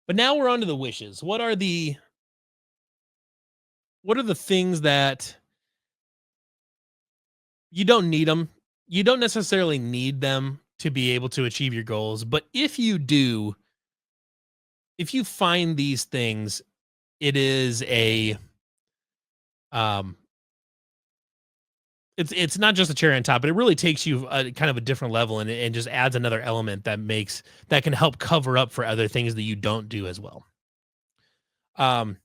But now we're on to the wishes. What are the things that you don't need them? You don't necessarily need them to be able to achieve your goals, but if you do, if you find these things, it is a um it's not just a cherry on top, but it really takes you a kind of a different level and just adds another element that can help cover up for other things that you don't do as well. Um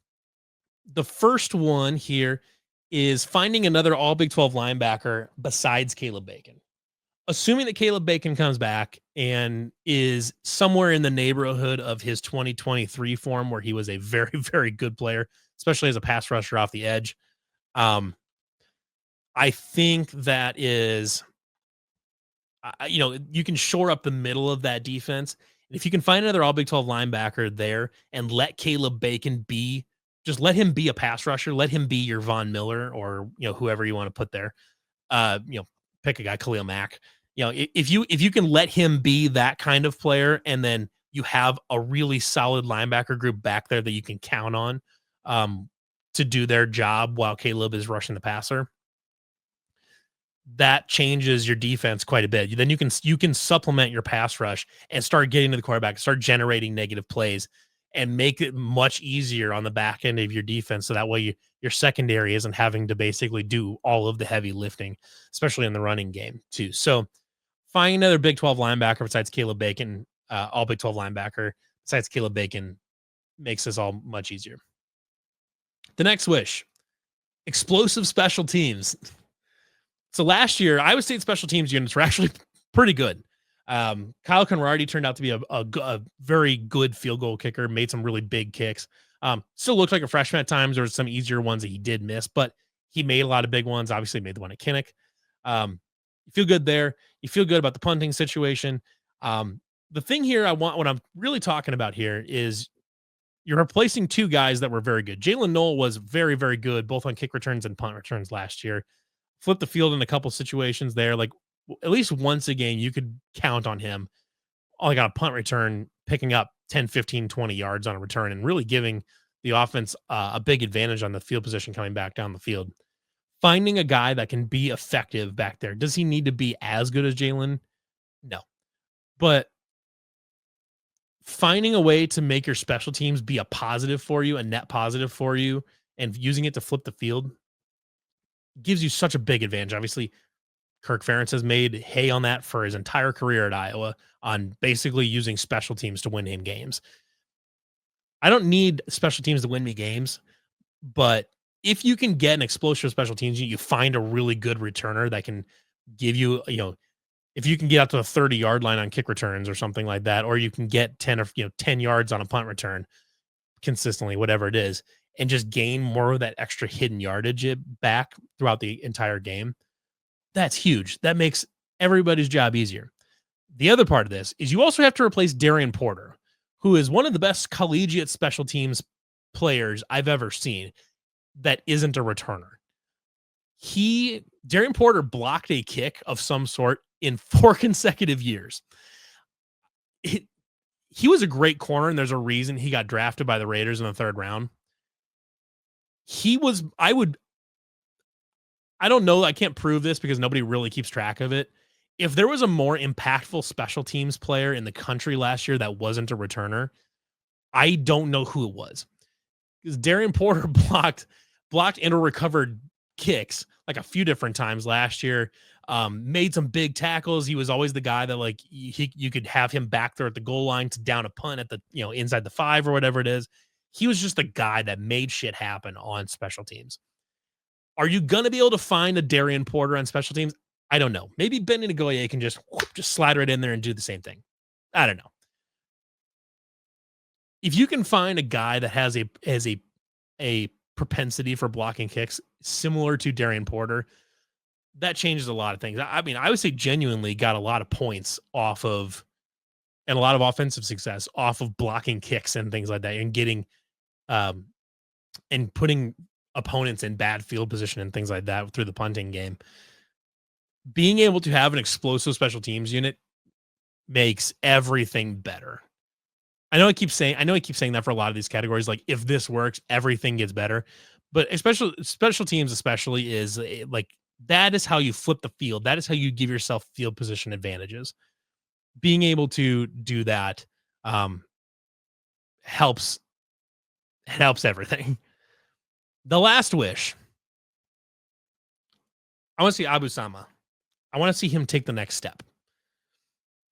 the first one here is finding another all Big 12 linebacker besides Caleb Bacon. Assuming that Caleb Bacon comes back and is somewhere in the neighborhood of his 2023 form, where he was a very, very good player, especially as a pass rusher off the edge. Um, I think that is, you can shore up the middle of that defense. And if you can find another all Big 12 linebacker there and let Caleb Bacon just let him be a pass rusher, let him be your Von Miller or, whoever you want to put there. Uh, you know, Pick a guy, Khalil Mack. If you can let him be that kind of player, and then you have a really solid linebacker group back there that you can count on um, to do their job while Caleb is rushing the passer, that changes your defense quite a bit. Then you can supplement your pass rush and start getting to the quarterback, start generating negative plays, and make it much easier on the back end of your defense. So that way your secondary isn't having to basically do all of the heavy lifting, especially in the running game too. So find another Big 12 linebacker besides Caleb Bacon, all Big 12 linebacker besides Caleb Bacon makes this all much easier. The next wish, explosive special teams. So last year, Iowa State special teams units were actually pretty good. Kyle Conradi turned out to be a very good field goal kicker, made some really big kicks. Still looked like a freshman at times. There were some easier ones that he did miss, but he made a lot of big ones. Obviously, made the one at Kinnick. You feel good there. You feel good about the punting situation. The thing here, what I'm really talking about here is you're replacing two guys that were very good. Jalen Knoll was very, very good, both on kick returns and punt returns last year. Flipped the field in a couple situations there. Like at least once a game, you could count on him, like on a punt return, picking up 10, 15, 20 yards on a return and really giving the offense a big advantage on the field position coming back down the field. Finding a guy that can be effective back there. Does he need to be as good as Jalen? No. But finding a way to make your special teams be a positive for you, a net positive for you, and using it to flip the field gives you such a big advantage. Obviously, Kirk Ferentz has made hay on that for his entire career at Iowa on basically using special teams to win him games. I don't need special teams to win me games, but if you can get an explosive special teams, you find a really good returner that can give you, if you can get out to the 30-yard line on kick returns or something like that, or you can get 10 or 10 yards on a punt return consistently, whatever it is, and just gain more of that extra hidden yardage back throughout the entire game. That's huge. That makes everybody's job easier. The other part of this is you also have to replace Darian Porter, who is one of the best collegiate special teams players I've ever seen that isn't a returner. Darian Porter blocked a kick of some sort in 4 consecutive years. He was a great corner, and there's a reason he got drafted by the Raiders in the 3rd round. I don't know. I can't prove this because nobody really keeps track of it. If there was a more impactful special teams player in the country last year that wasn't a returner, I don't know who it was. Because Darian Porter blocked and or recovered kicks like a few different times last year. Made some big tackles. He was always the guy that like you could have him back there at the goal line to down a punt at the inside the 5 or whatever it is. He was just a guy that made shit happen on special teams. Are you going to be able to find a Darian Porter on special teams? I don't know. Maybe Benny Nagoye can just slide right in there and do the same thing. I don't know. If you can find a guy that has a propensity for blocking kicks similar to Darian Porter, that changes a lot of things. I mean, I would say genuinely got a lot of points off of and a lot of offensive success off of blocking kicks and things like that and getting um and putting opponents in bad field position and things like that through the punting game. Being able to have an explosive special teams unit makes everything better. I know I keep saying that for a lot of these categories. Like, if this works, everything gets better. But especially special teams, especially is like that is how you flip the field. That is how you give yourself field position advantages. Being able to do that um, helps helps everything. The last wish. I want to see Abu Sama. I want to see him take the next step.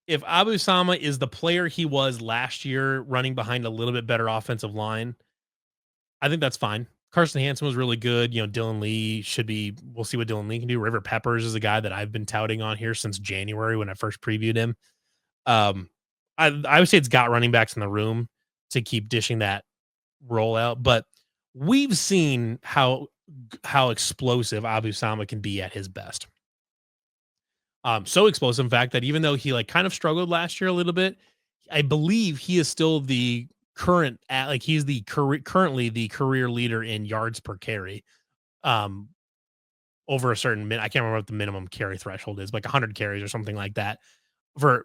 If Abu Sama is the player he was last year, running behind a little bit better offensive line, I think that's fine. Carson Hansen was really good. You know, Dylan Lee should be. We'll see what Dylan Lee can do. River Peppers is a guy that I've been touting on here since January when I first previewed him. Um, I would say it's got running backs in the room to keep dishing that rollout, but we've seen how explosive Abu Sama can be at his best. So explosive, in fact, that even though he like kind of struggled last year a little bit, I believe he is still the he's the currently the career leader in yards per carry. Um, over a certain I can't remember what the minimum carry threshold is, like 100 carries or something like that. For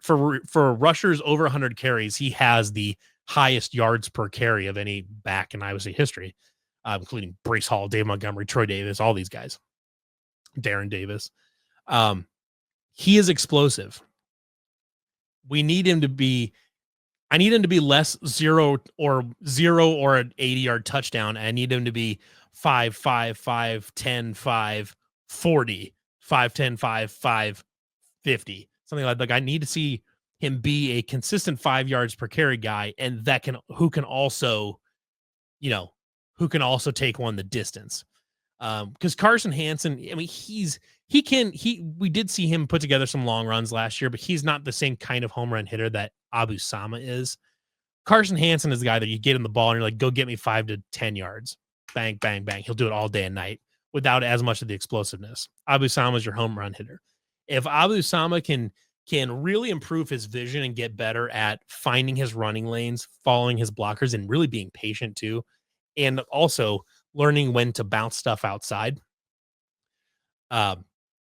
rushers over 100 carries, he has the highest yards per carry of any back in Iowa State history, including Brees Hall, Dave Montgomery, Troy Davis, all these guys, Darren Davis. Um, he is explosive. We need him to be. I need him to be less zero or an 80-yard touchdown. I need him to be 5, 5, 5, 10, 5, 40, 5, 10, 5, 5, 50. Something like I need to see him be a consistent 5 yards per carry guy, and that who can also, you know, who can also take one the distance. Because Carson Hansen, I mean, we did see him put together some long runs last year, but he's not the same kind of home run hitter that Abu Sama is. Carson Hansen is the guy that you get him the ball and you're like, go get me 5 to 10 yards. Bang, bang, bang. He'll do it all day and night without as much of the explosiveness. Abu Sama is your home run hitter. If Abu Sama can really improve his vision and get better at finding his running lanes, following his blockers, and really being patient too, and also learning when to bounce stuff outside,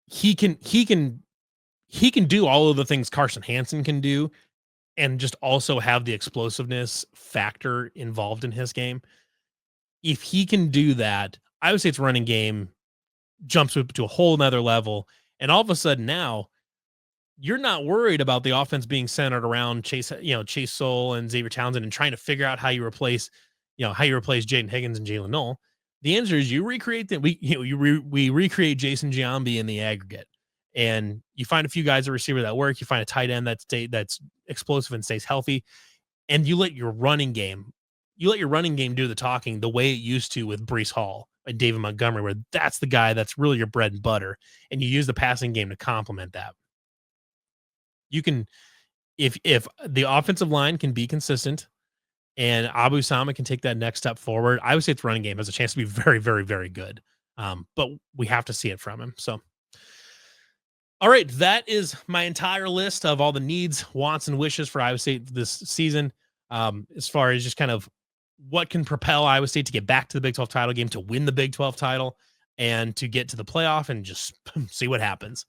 he can do all of the things Carson Hansen can do, and just also have the explosiveness factor involved in his game. If he can do that, I would say its running game jumps up to a whole nother level. And all of a sudden now, you're not worried about the offense being centered around Chase Soul and Xavier Townsend and trying to figure out how you replace Jaden Higgins and Jalen Knoll. The answer is you recreate that. We recreate Jason Giambi in the aggregate, and you find a few guys at receiver that work. You find a tight end that's explosive and stays healthy, and you let your running game do the talking the way it used to with Brees Hall and David Montgomery, where that's the guy that's really your bread and butter, and you use the passing game to complement that. You can, if the offensive line can be consistent and Abu Sama can take that next step forward, I would say its running game has a chance to be very, very, very good. But we have to see it from him. So, all right, that is my entire list of all the needs, wants, and wishes for Iowa State this season. As far as just kind of what can propel Iowa State to get back to the Big 12 title game, to win the Big 12 title, and to get to the playoff and just see what happens.